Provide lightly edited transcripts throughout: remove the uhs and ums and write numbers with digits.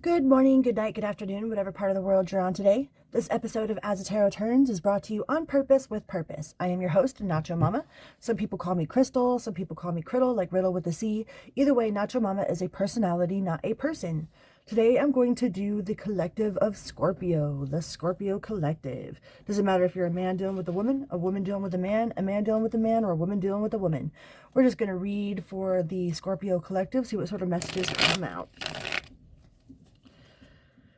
Good morning, good night, good afternoon, whatever part of the world you're on today. This episode of As the Tarot Turns is brought to you on purpose with purpose. I am your host, Nacho Mama. Some people call me Crystal, some people call me Criddle, like Riddle with a C. Either way, Nacho Mama is a personality, not a person. Today I'm going to do the collective of Scorpio, the Scorpio collective. Doesn't matter if you're a man dealing with a woman dealing with a man dealing with a man, or a woman dealing with a woman. We're just going to read for the Scorpio collective, see what sort of messages come out.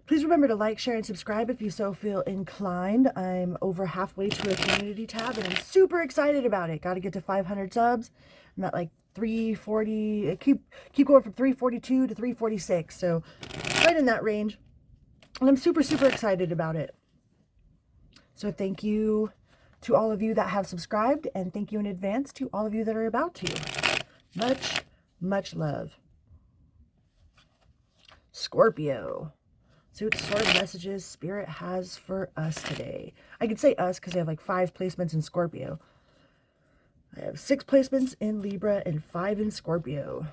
Please remember to like, share, and subscribe if you so feel inclined. I'm over halfway to a community tab, and I'm super excited about it. Got to get to 500 subs. I'm at like 340. I keep going from 342 to 346, so right in that range. And I'm super, super excited about it. So thank you to all of you that have subscribed, and thank you in advance to all of you that are about to. Much, much love. Scorpio. See what sort of messages Spirit has for us today. I could say us because I have like 5 placements in Scorpio. I have 6 placements in Libra and 5 in Scorpio.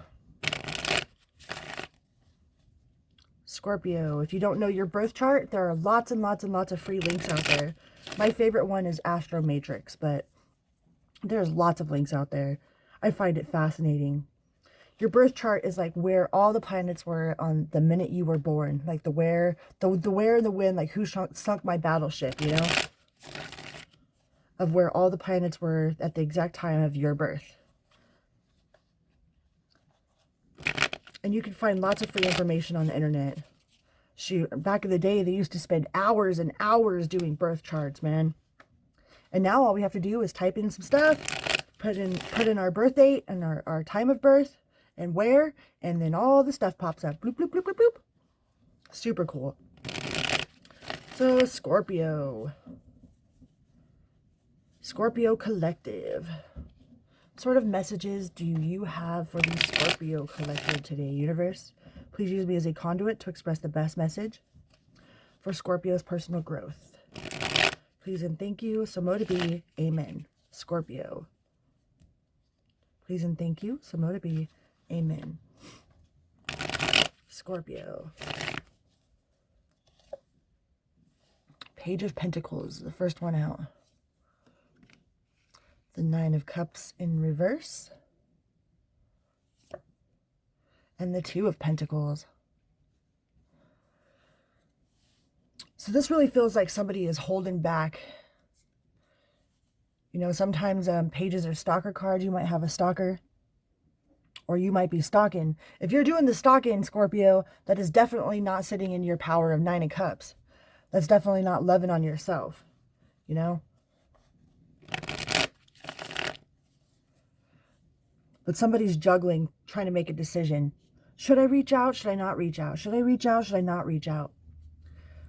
Scorpio, if you don't know your birth chart, there are lots and lots and lots of free links out there. My favorite one is Astro Matrix, but there's lots of links out there. I find it fascinating. Your birth chart is like where all the planets were on the minute you were born. Like the where and the when, like who sunk my battleship, you know? Of where all the planets were at the exact time of your birth. And you can find lots of free information on the internet. Shoot, back in the day, they used to spend hours and hours doing birth charts, man. And now all we have to do is type in some stuff, put in our birth date and our time of birth, and where, and then all the stuff pops up. Bloop, bloop, bloop, bloop, bloop. Super cool. So, Scorpio. Scorpio collective. What sort of messages do you have for the Scorpio collective today, universe? Please use me as a conduit to express the best message for Scorpio's personal growth. Please and thank you. So mote be. Amen. Scorpio. Please and thank you. So mote be. Amen. Scorpio. Page of Pentacles, the first one out. The 9 of Cups in reverse. And the 2 of Pentacles. So this really feels like somebody is holding back. You know, sometimes pages are stalker cards. You might have a stalker. Or you might be stalking. If you're doing the stalking, Scorpio, that is definitely not sitting in your power of 9 of Cups. That's definitely not loving on yourself. You know? But somebody's juggling, trying to make a decision. Should I reach out? Should I not reach out? Should I reach out? Should I not reach out?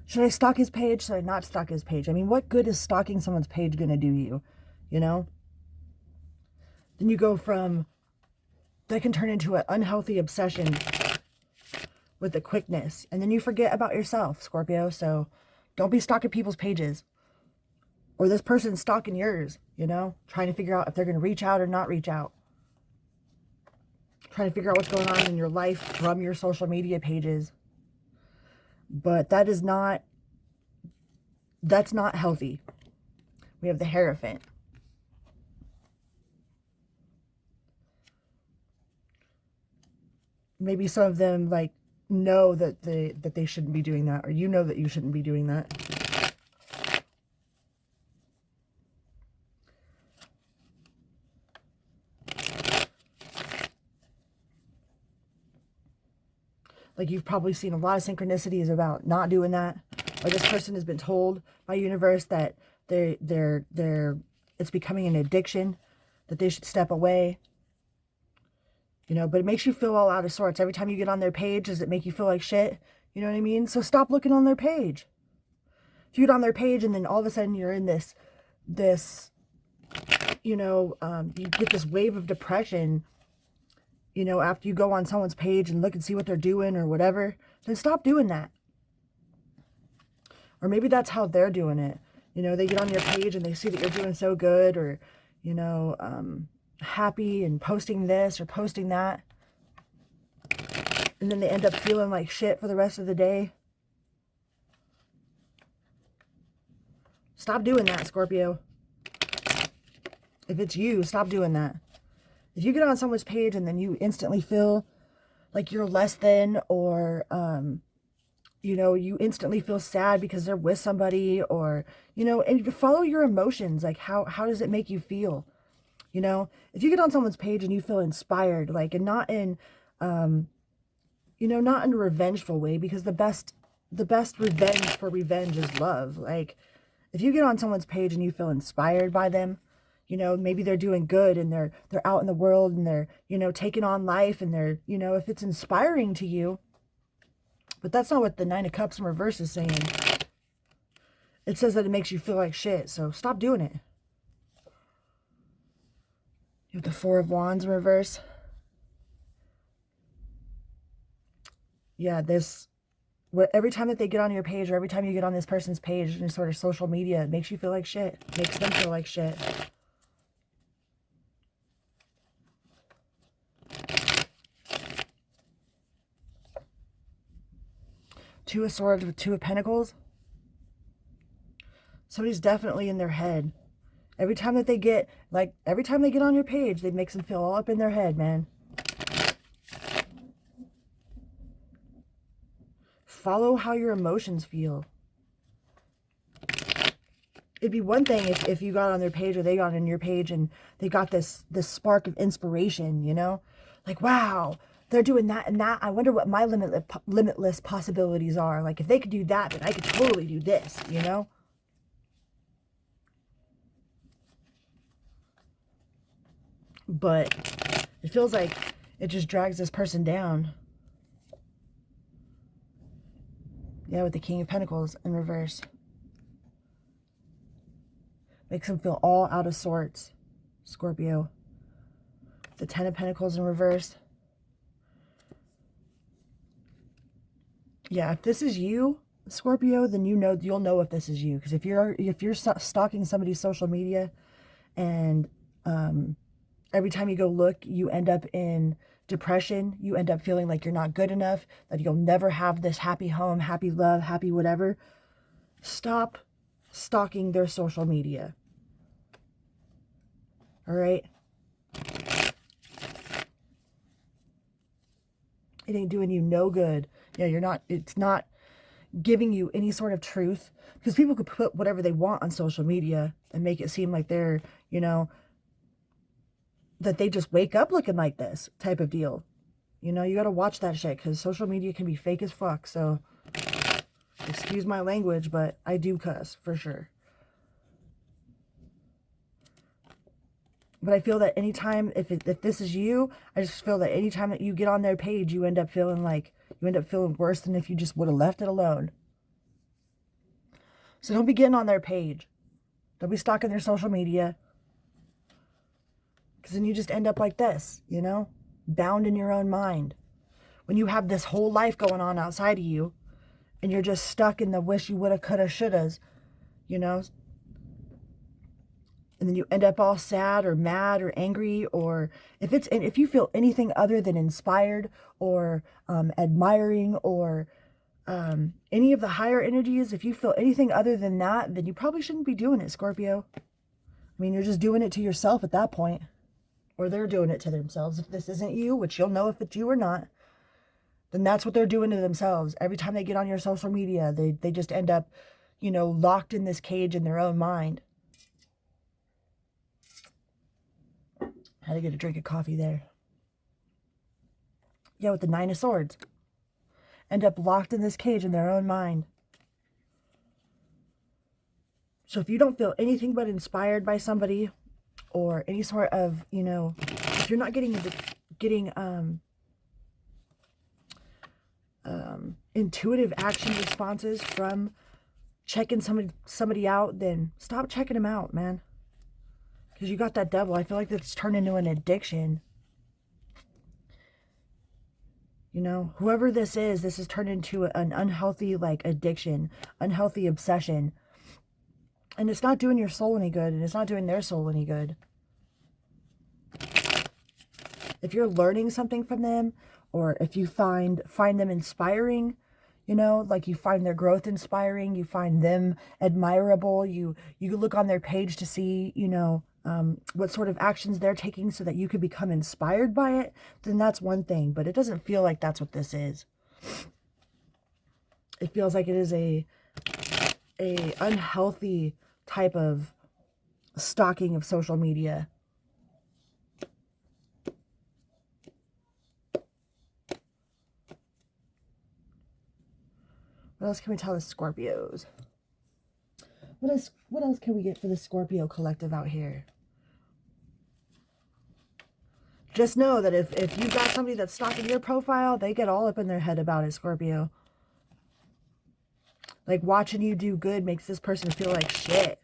Should I stalk his page? Should I not stalk his page? I mean, what good is stalking someone's page going to do you? You know? Then you go from... that can turn into an unhealthy obsession with the quickness. And then you forget about yourself, Scorpio. So don't be stalking people's pages. Or this person's stalking yours, you know? Trying to figure out if they're going to reach out or not reach out. Trying to figure out what's going on in your life from your social media pages. But that's not healthy. We have the Hierophant. Maybe some of them like know that they shouldn't be doing that, or you know that you shouldn't be doing that. Like you've probably seen a lot of synchronicities about not doing that. Or this person has been told by universe that it's becoming an addiction, that they should step away. You know, but it makes you feel all out of sorts. Every time you get on their page, does it make you feel like shit? You know what I mean? So stop looking on their page. If you get on their page and then all of a sudden you're in this, you know, you get this wave of depression, you know, after you go on someone's page and look and see what they're doing or whatever, then stop doing that. Or maybe that's how they're doing it. You know, they get on your page and they see that you're doing so good, or, you know, happy and posting this or posting that. and then they end up feeling like shit for the rest of the day. Stop doing that, Scorpio. If it's you, stop doing that. If you get on someone's page and then you instantly feel like you're less than, or, you know, you instantly feel sad because they're with somebody, or, you know, and you follow your emotions. Like, how does it make you feel? You know, if you get on someone's page and you feel inspired, like, and not in, you know, not in a revengeful way, because the best revenge for revenge is love. Like, if you get on someone's page and you feel inspired by them, you know, maybe they're doing good and they're out in the world and they're, you know, taking on life, and they're, you know, if it's inspiring to you. But that's not what the Nine of Cups in reverse is saying. It says that it makes you feel like shit, so stop doing it. You have the Four of Wands in reverse. Yeah, every time that they get on your page, or every time you get on this person's page in sort of social media, it makes you feel like shit. It makes them feel like shit. Two of Swords with Two of Pentacles. Somebody's definitely in their head. Every time that they get, like, every time they get on your page, it makes them feel all up in their head, man. Follow how your emotions feel. It'd be one thing if you got on their page, or they got on your page, and they got this spark of inspiration, you know? Like, wow, they're doing that and that. I wonder what my limitless possibilities are. Like, if they could do that, then I could totally do this, you know? But it feels like it just drags this person down. Yeah, with the King of Pentacles in reverse. Makes them feel all out of sorts, Scorpio. The Ten of Pentacles in reverse. Yeah, if this is you, Scorpio, then you'll know if this is you. Because if you're stalking somebody's social media, and every time you go look, you end up in depression, you end up feeling like you're not good enough, that you'll never have this happy home, happy love, happy whatever, stop stalking their social media. All right? It ain't doing you no good. Yeah, it's not giving you any sort of truth, because people could put whatever they want on social media and make it seem like they're, you know, that they just wake up looking like this type of deal. You know, you got to watch that shit, because social media can be fake as fuck. So excuse my language, but I do cuss for sure. But I feel that anytime, if this is you, I just feel that anytime that you get on their page, you end up feeling worse than if you just would have left it alone. So don't be getting on their page. Don't be stalking their social media. Because then you just end up like this, you know? Bound in your own mind. When you have this whole life going on outside of you, and you're just stuck in the wish you woulda, coulda, shouldas, you know? And then you end up all sad or mad or angry, or if you feel anything other than inspired or admiring, or any of the higher energies, if you feel anything other than that, then you probably shouldn't be doing it, Scorpio. I mean, you're just doing it to yourself at that point. Or they're doing it to themselves. If this isn't you, which you'll know if it's you or not, then that's what they're doing to themselves. Every time they get on your social media, they just end up, you know, locked in this cage in their own mind. Had to get a drink of coffee there. Yeah, with the Nine of Swords. End up locked in this cage in their own mind. So if you don't feel anything but inspired by somebody, or any sort of, you know, if you're not getting intuitive action responses from checking somebody out, then stop checking them out, man. Because you got that devil. I feel like that's turned into an addiction. You know, whoever this is turned into an unhealthy, like, addiction, unhealthy obsession. And it's not doing your soul any good, and it's not doing their soul any good. If you're learning something from them, or if you find them inspiring, you know, like you find their growth inspiring, you find them admirable, you look on their page to see, you know, what sort of actions they're taking so that you could become inspired by it, then that's one thing. But it doesn't feel like that's what this is. It feels like it is a unhealthy type of stalking of social media. What else can we tell the Scorpios? What else can we get for the Scorpio collective out here? Just know that if you've got somebody that's stalking your profile, they get all up in their head about it, Scorpio. Like, watching you do good makes this person feel like shit.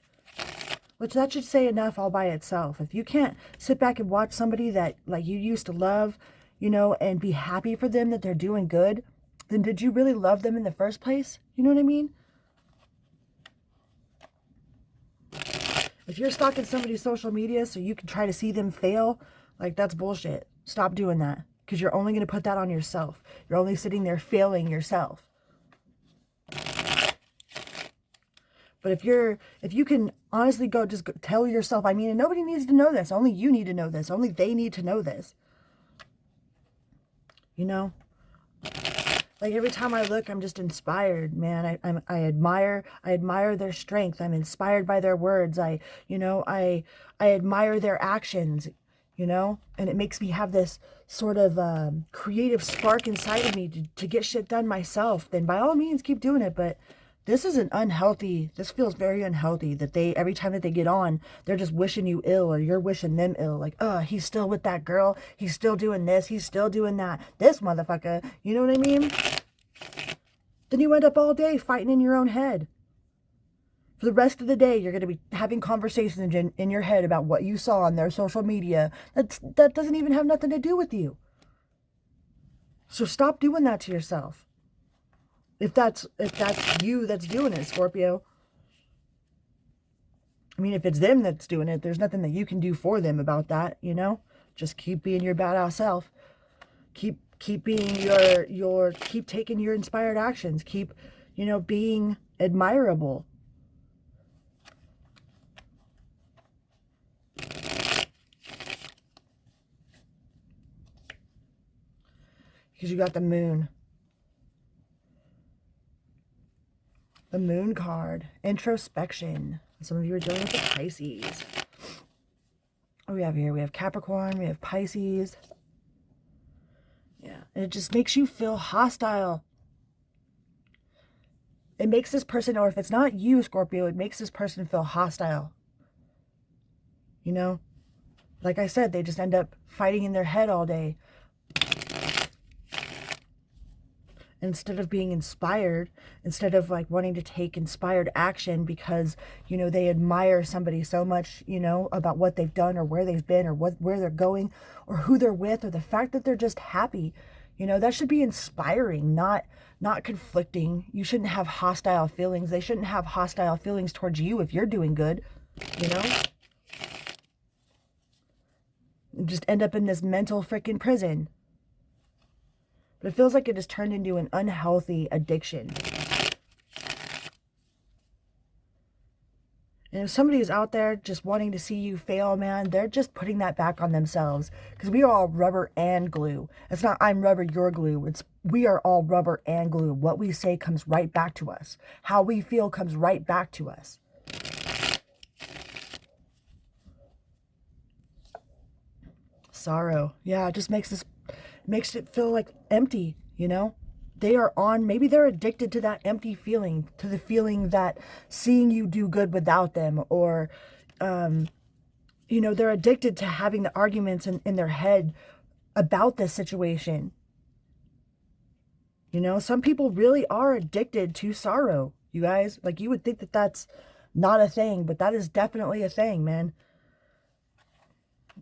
Which, that should say enough all by itself. If you can't sit back and watch somebody that, like, you used to love, you know, and be happy for them that they're doing good, then did you really love them in the first place? You know what I mean? If you're stalking somebody's social media so you can try to see them fail, like, that's bullshit. Stop doing that. Because you're only going to put that on yourself. You're only sitting there failing yourself. But if you can honestly go tell yourself, I mean, and nobody needs to know this. Only you need to know this. Only they need to know this. You know? Like, every time I look, I'm just inspired, man. I admire their strength. I'm inspired by their words. I admire their actions, you know? And it makes me have this sort of creative spark inside of me to get shit done myself. Then by all means, keep doing it. But this feels very unhealthy that every time that they get on, they're just wishing you ill or you're wishing them ill. Like, oh, he's still with that girl. He's still doing this. He's still doing that. This motherfucker. You know what I mean? Then you end up all day fighting in your own head. For the rest of the day, you're going to be having conversations in your head about what you saw on their social media. That doesn't even have nothing to do with you. So stop doing that to yourself. If that's you that's doing it, Scorpio. I mean, if it's them that's doing it, there's nothing that you can do for them about that, you know? Just keep being your badass self. Keep being keep taking your inspired actions. Keep, you know, being admirable. Because you got the moon. The moon card. Introspection. Some of you are dealing with the Pisces. What do we have here? We have Capricorn. We have Pisces. Yeah. And it just makes you feel hostile. It makes this person, or if it's not you, Scorpio, it makes this person feel hostile. You know? Like I said, they just end up fighting in their head all day. Instead of being inspired, instead of like wanting to take inspired action because, you know, they admire somebody so much, you know, about what they've done or where they've been or where they're going or who they're with or the fact that they're just happy, you know, that should be inspiring, not conflicting. You shouldn't have hostile feelings. They shouldn't have hostile feelings towards you if you're doing good, you know? Just end up in this mental freaking prison. But it feels like it has turned into an unhealthy addiction. And if somebody is out there just wanting to see you fail, man, they're just putting that back on themselves. Because we are all rubber and glue. It's not I'm rubber, you're glue. It's we are all rubber and glue. What we say comes right back to us. How we feel comes right back to us. Sorrow. Yeah, it just makes it feel like empty, you know? Maybe they're addicted to that empty feeling, to the feeling that seeing you do good without them, or, you know, they're addicted to having the arguments in their head about this situation. You know, some people really are addicted to sorrow, you guys. Like, you would think that that's not a thing, but that is definitely a thing, man.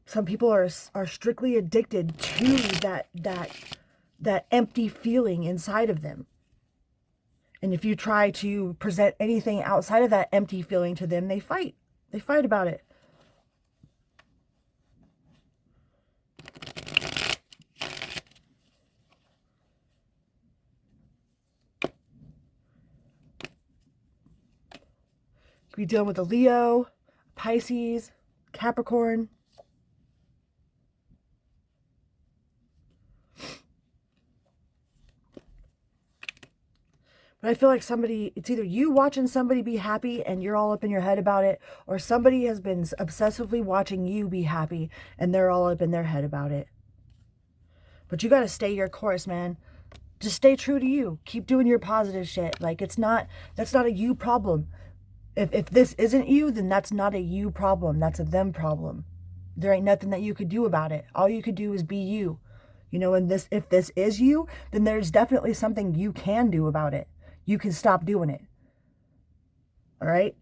Some people are strictly addicted to that empty feeling inside of them. And if you try to present anything outside of that empty feeling to them, they fight. They fight about it. Could be dealing with a Leo, Pisces, Capricorn. But I feel like somebody, it's either you watching somebody be happy and you're all up in your head about it, or somebody has been obsessively watching you be happy and they're all up in their head about it. But you got to stay your course, man. Just stay true to you. Keep doing your positive shit. Like, that's not a you problem. If this isn't you, then that's not a you problem. That's a them problem. There ain't nothing that you could do about it. All you could do is be you. You know, and if this is you, then there's definitely something you can do about it. You can stop doing it. All right?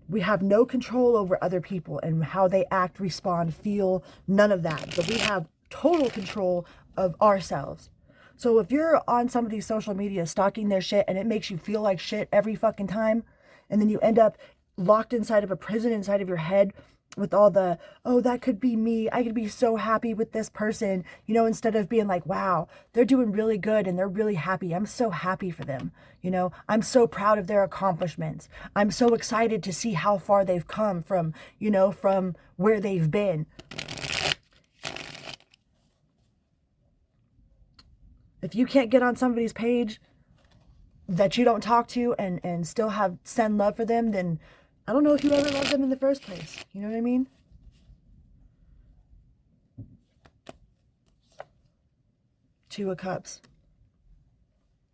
We have no control over other people and how they act, respond, feel, none of that. But we have total control of ourselves. So if you're on somebody's social media stalking their shit and it makes you feel like shit every fucking time, and then you end up locked inside of a prison inside of your head with all the, oh, that could be me. I could be so happy with this person, you know, instead of being like, wow, they're doing really good and they're really happy. I'm so happy for them. You know, I'm so proud of their accomplishments. I'm so excited to see how far they've come from, you know, from where they've been. If you can't get on somebody's page that you don't talk to and still send love for them, then I don't know if you ever loved them in the first place. You know what I mean? Two of Cups.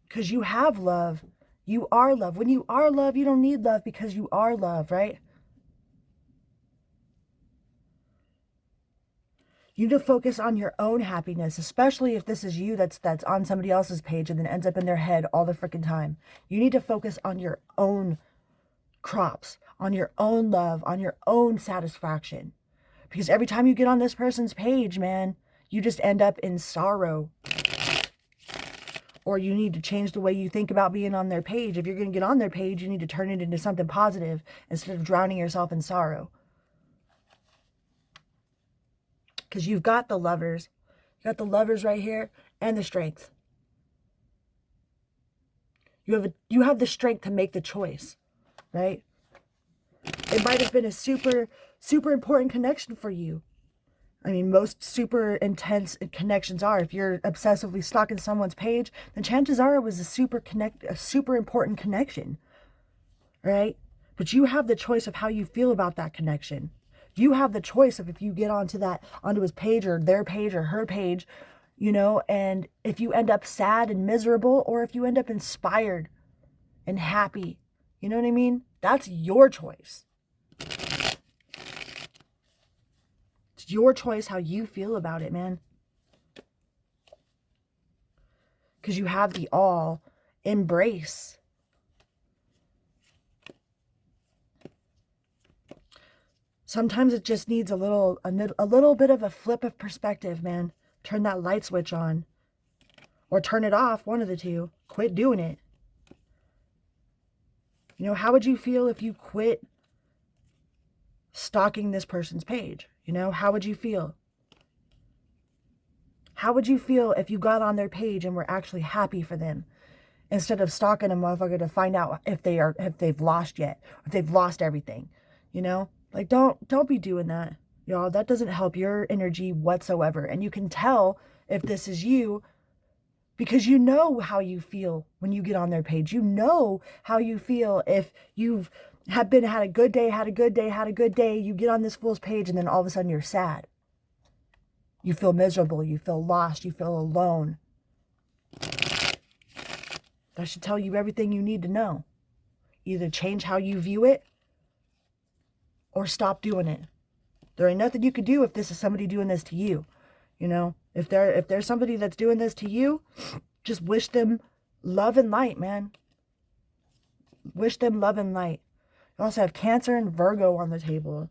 Because you have love. You are love. When you are love, you don't need love because you are love, right? You need to focus on your own happiness, especially if this is you that's on somebody else's page and then ends up in their head all the freaking time. You need to focus on your own crops, on your own love, on your own satisfaction. Because every time you get on this person's page, man, you just end up in sorrow. Or you need to change the way you think about being on their page. If you're going to get on their page, you need to turn it into something positive instead of drowning yourself in sorrow. Because you've got the lovers. You got the lovers right here and the strength. You have the strength to make the choice, right? It might have been a super, super important connection for you. I mean, most super intense connections are. If you're obsessively stalking someone's page, then chances are it was a super important connection, right? But you have the choice of how you feel about that connection. You have the choice of if you get onto his page or their page or her page, you know, and if you end up sad and miserable or if you end up inspired and happy. You know what I mean? That's your choice. It's your choice how you feel about it, man. Because you have the all embrace. Sometimes it just needs a little bit of a flip of perspective, man. Turn that light switch on. Or turn it off, one of the two. Quit doing it. You know, how would you feel if you quit stalking this person's page? You know, how would you feel? How would you feel if you got on their page and were actually happy for them instead of stalking a motherfucker to find out if they've lost yet, if they've lost everything? You know, like don't be doing that, y'all. That doesn't help your energy whatsoever. And you can tell if this is you because you know how you feel when you get on their page. You know how you feel if you've had a good day, you get on this fool's page and then all of a sudden you're sad. You feel miserable, you feel lost, you feel alone. That should tell you everything you need to know. Either change how you view it or stop doing it. There ain't nothing you could do if this is somebody doing this to you. You know, if there's somebody that's doing this to you, just wish them love and light, man. Wish them love and light. You also have Cancer and Virgo on the table.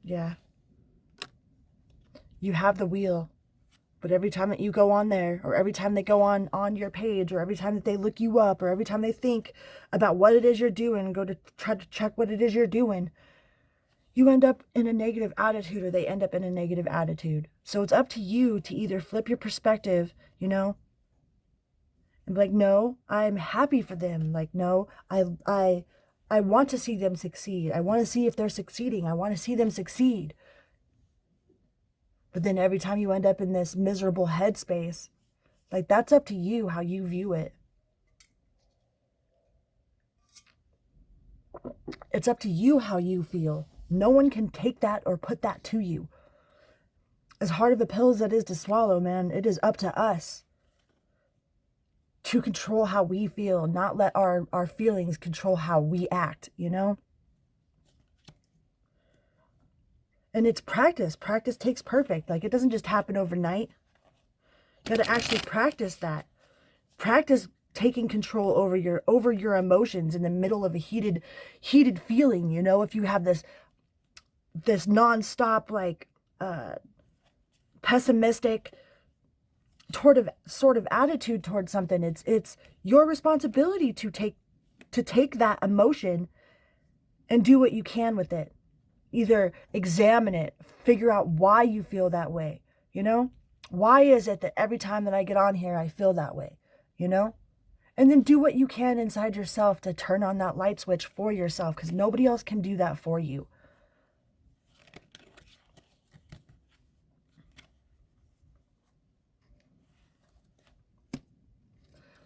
Yeah. You have the wheel, But every time that you go on there, or every time they go on your page, or every time that they look you up, or every time they think about what it is you're doing, go to try to check what it is you're doing, you end up in a negative attitude, or they end up in a negative attitude. So it's up to you to either flip your perspective, you know, and be like, no, I'm happy for them. Like, no, I want to see them succeed. I want to see if they're succeeding. I want to see them succeed. But then every time you end up in this miserable headspace, like, that's up to you how you view it. It's up to you how you feel. No one can take that or put that to you. As hard of a pill as it is to swallow, man, it is up to us to control how we feel, not let our feelings control how we act, you know? And it's practice. Practice takes perfect. Like, it doesn't just happen overnight. You got to actually practice that. Practice taking control over your emotions in the middle of a heated feeling, you know? If you have this nonstop, like, pessimistic sort of attitude towards something, it's your responsibility to take that emotion and do what you can with it. Either examine it, figure out why you feel that way, you know? Why is it that every time that I get on here, I feel that way, you know? And then do what you can inside yourself to turn on that light switch for yourself, because nobody else can do that for you.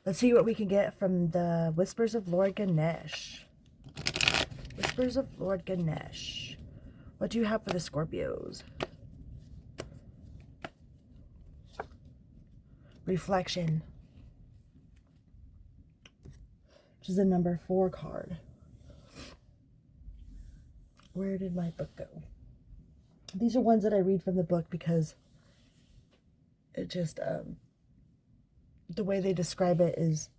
Let's see what we can get from the Whispers of Lord Ganesh. Whispers of Lord Ganesh. What do you have for the Scorpios? Reflection, which is the number 4 card. Where did my book go? These are ones that I read from the book because it just, the way they describe it is,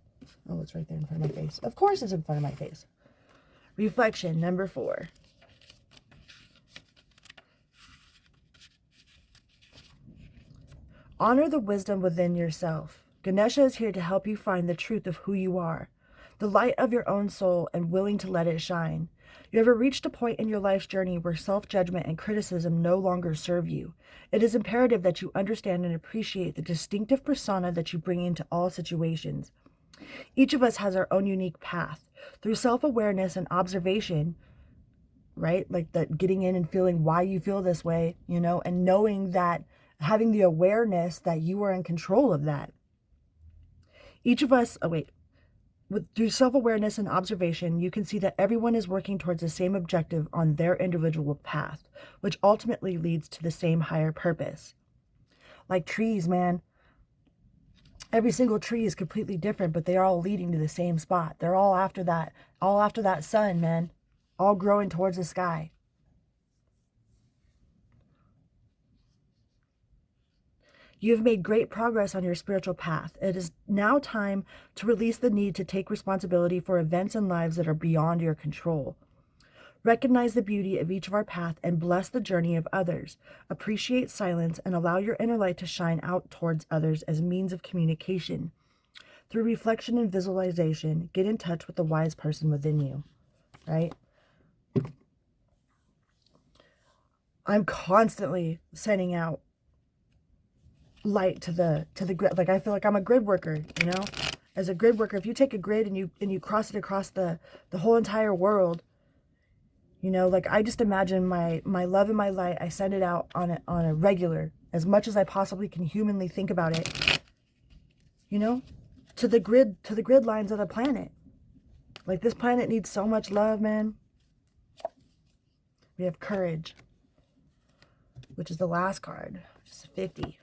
oh, it's right there in front of my face. Of course it's in front of my face. Reflection, number 4. Honor the wisdom within yourself. Ganesha is here to help you find the truth of who you are, the light of your own soul, and willing to let it shine. You ever reached a point in your life's journey where self-judgment and criticism no longer serve you? It is imperative that you understand and appreciate the distinctive persona that you bring into all situations. Each of us has our own unique path. Through self-awareness and observation, right? Like that, getting in and feeling why you feel this way, you know, and knowing that, having the awareness that you are in control of that. Each of us, through self-awareness and observation, you can see that everyone is working towards the same objective on their individual path, which ultimately leads to the same higher purpose. Like trees, man. Every single tree is completely different, but they're all leading to the same spot. They're all after that sun, man. All growing towards the sky. You have made great progress on your spiritual path. It is now time to release the need to take responsibility for events and lives that are beyond your control. Recognize the beauty of each of our path and bless the journey of others. Appreciate silence and allow your inner light to shine out towards others as means of communication. Through reflection and visualization, get in touch with the wise person within you, right? I'm constantly sending out light to the grid. Like, I feel like I'm a grid worker, you know? As a grid worker, if you take a grid and you cross it across the whole entire world, you know, like, I just imagine my love and my light, I send it out on a regular, as much as I possibly can humanly think about it, you know, to the grid lines of the planet. Like, this planet needs so much love, man. We have courage, which is the last card, which is 50.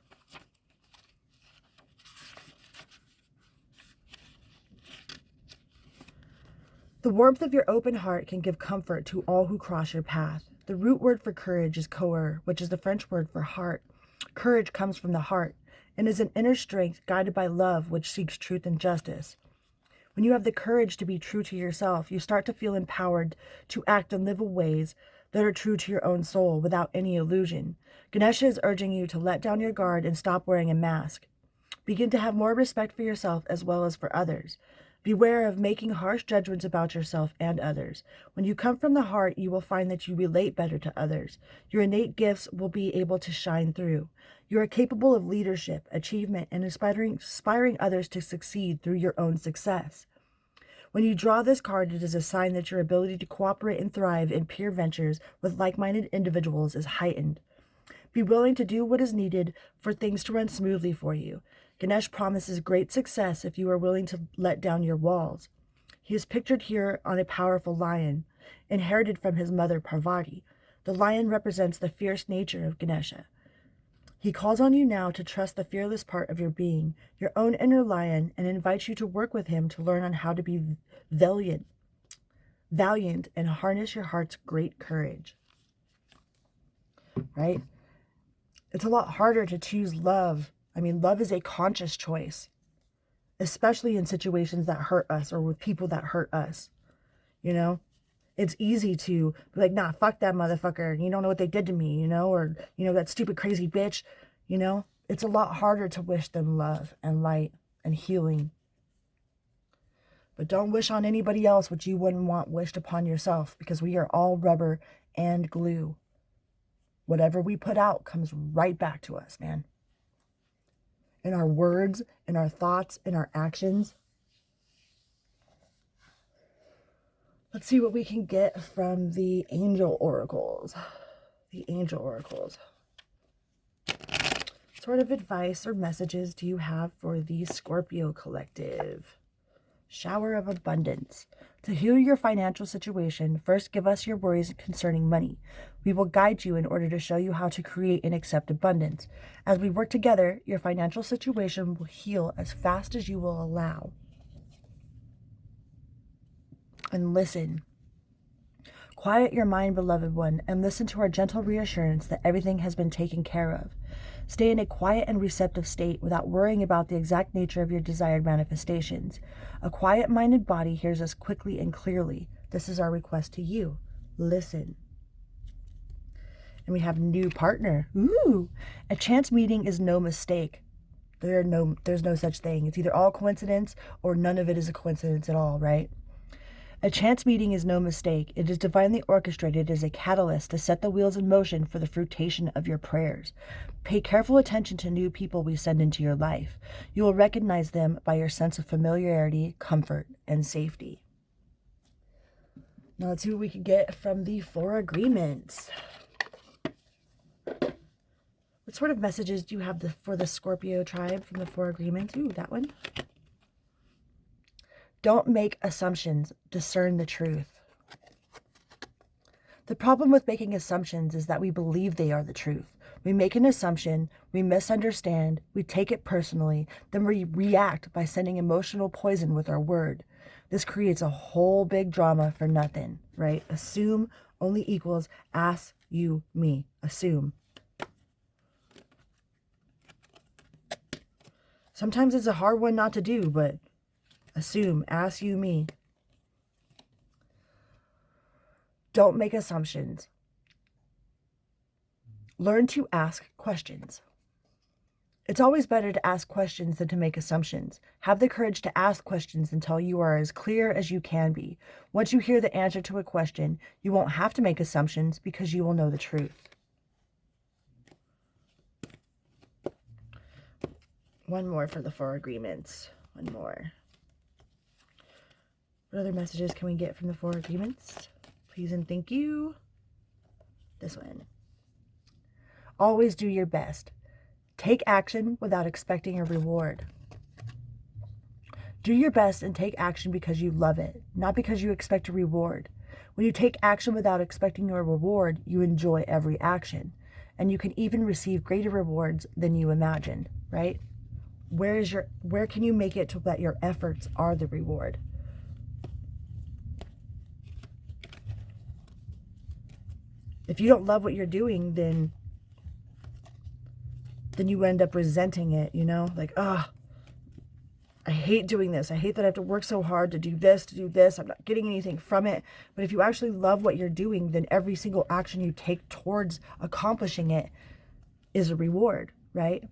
The warmth of your open heart can give comfort to all who cross your path. The root word for courage is coeur, which is the French word for heart. Courage comes from the heart and is an inner strength guided by love, which seeks truth and justice. When you have the courage to be true to yourself, you start to feel empowered to act and live in ways that are true to your own soul without any illusion. Ganesha is urging you to let down your guard and stop wearing a mask. Begin to have more respect for yourself as well as for others. Beware of making harsh judgments about yourself and others. When you come from the heart, you will find that you relate better to others. Your innate gifts will be able to shine through. You are capable of leadership, achievement, and inspiring others to succeed through your own success. When you draw this card, it is a sign that your ability to cooperate and thrive in peer ventures with like-minded individuals is heightened. Be willing to do what is needed for things to run smoothly for you. Ganesh promises great success if you are willing to let down your walls. He is pictured here on a powerful lion, inherited from his mother Parvati. The lion represents the fierce nature of Ganesha. He calls on you now to trust the fearless part of your being, your own inner lion, and invites you to work with him to learn on how to be valiant, and harness your heart's great courage. Right? It's a lot harder to choose love. I mean, love is a conscious choice, especially in situations that hurt us or with people that hurt us. You know, it's easy to be like, nah, fuck that motherfucker. You don't know what they did to me, or, that stupid crazy bitch, It's a lot harder to wish them love and light and healing. But don't wish on anybody else what you wouldn't want wished upon yourself, because we are all rubber and glue. Whatever we put out comes right back to us, man. In our words, in our thoughts, in our actions. Let's see what we can get from the angel oracles. The angel oracles. What sort of advice or messages do you have for the Scorpio collective? Shower of abundance. To heal your financial situation, first give us your worries concerning money. We will guide you in order to show you how to create and accept abundance. As we work together, your financial situation will heal as fast as you will allow. And listen. Quiet your mind, beloved one, and listen to our gentle reassurance that everything has been taken care of. Stay in a quiet and receptive state without worrying about the exact nature of your desired manifestations. A quiet-minded body hears us quickly and clearly. This is our request to you. Listen. And we have new partner. Ooh! A chance meeting is no mistake. There's no such thing. It's either all coincidence or none of it is a coincidence at all, right? A chance meeting is no mistake. It is divinely orchestrated as a catalyst to set the wheels in motion for the fruition of your prayers. Pay careful attention to new people we send into your life. You will recognize them by your sense of familiarity, comfort, and safety. Now let's see what we can get from the 4 agreements. What sort of messages do you have for the Scorpio tribe from the 4 agreements? Ooh, that one. Don't make assumptions. Discern the truth. The problem with making assumptions is that we believe they are the truth. We make an assumption, we misunderstand, we take it personally, then we react by sending emotional poison with our word. This creates a whole big drama for nothing, right? Assume only equals ask you me. Assume. Sometimes it's a hard one not to do, but assume, ask you me. Don't make assumptions. Learn to ask questions. It's always better to ask questions than to make assumptions. Have the courage to ask questions until you are as clear as you can be. Once you hear the answer to a question, you won't have to make assumptions because you will know the truth. One more for the 4 agreements. One more. What other messages can we get from the 4 agreements? Please and thank you. This one. Always do your best. Take action without expecting a reward. Do your best and take action because you love it, not because you expect a reward. When you take action without expecting a reward, you enjoy every action. And you can even receive greater rewards than you imagined, right? Where can you make it to that your efforts are the reward? If you don't love what you're doing, then you end up resenting it, like, I hate doing this. I hate that I have to work so hard to do this, to do this. I'm not getting anything from it. But if you actually love what you're doing, then every single action you take towards accomplishing it is a reward, right?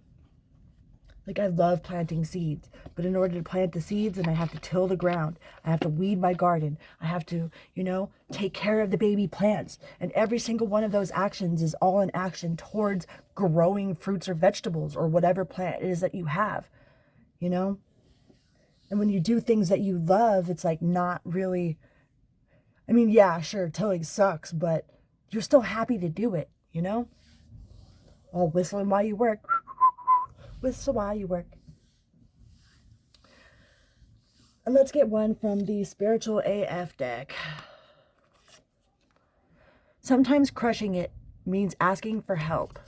Like, I love planting seeds, but in order to plant the seeds, then I have to till the ground. I have to weed my garden. I have to, you know, take care of the baby plants. And every single one of those actions is all an action towards growing fruits or vegetables or whatever plant it is that you have, you know? And when you do things that you love, it's like not really, I mean, yeah, sure, tilling sucks, but you're still happy to do it, you know? Oh, whistling while you work. Whistle while you work. And let's get one from the Spiritual AF deck. Sometimes crushing it means asking for help.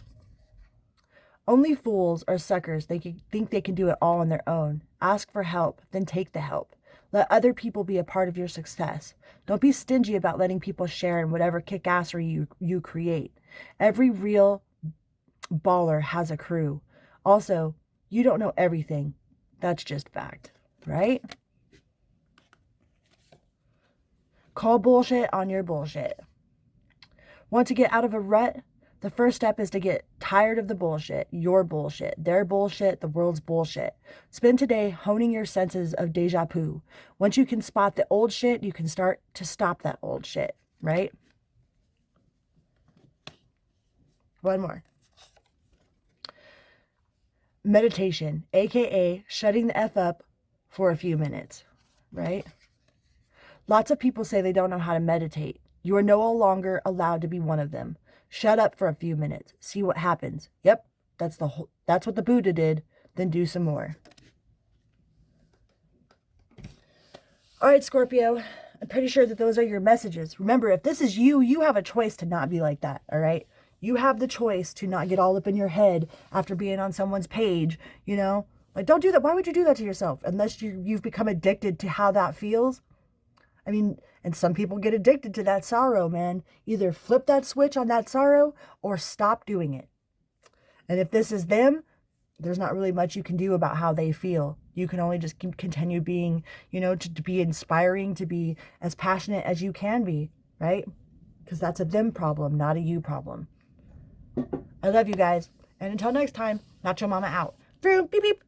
Only fools or suckers think they can do it all on their own. Ask for help, then take the help. Let other people be a part of your success. Don't be stingy about letting people share in whatever kickassery you create. Every real baller has a crew. Also, you don't know everything. That's just fact, right? Call bullshit on your bullshit. Want to get out of a rut? The first step is to get tired of the bullshit, your bullshit, their bullshit, the world's bullshit. Spend today honing your senses of deja vu. Once you can spot the old shit, you can start to stop that old shit, right? One more. Meditation, aka shutting the F up for a few minutes, right? Lots of people say they don't know how to meditate. You are no longer allowed to be one of them. Shut up for a few minutes. See what happens. Yep, that's what the Buddha did. Then do some more. All right, Scorpio. I'm pretty sure that those are your messages. Remember, if this is you, you have a choice to not be like that, all right? You have the choice to not get all up in your head after being on someone's page, you know? Like, don't do that. Why would you do that to yourself? Unless you've become addicted to how that feels. I mean, and some people get addicted to that sorrow, man. Either flip that switch on that sorrow or stop doing it. And if this is them, there's not really much you can do about how they feel. You can only just continue being, you know, to be inspiring, to be as passionate as you can be, right? Because that's a them problem, not a you problem. I love you guys. And until next time, Nacho Mama out. Vroom, beep, beep.